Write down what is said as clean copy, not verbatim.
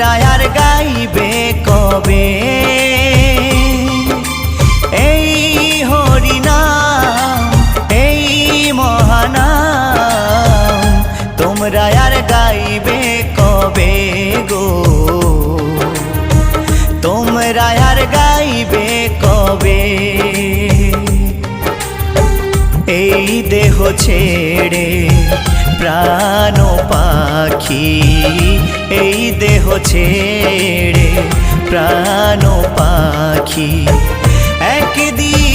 তোমরা আর গাইবে কবে এই হরিনাম, এই মহানাম? তোমরা আর গাইবে কবে গো, তোমরা আর গাইবে কবে? এই দেহ ছেড়ে প্রাণ পাখি, এই দেহ ছেড়ে প্রাণ পাখি একদিন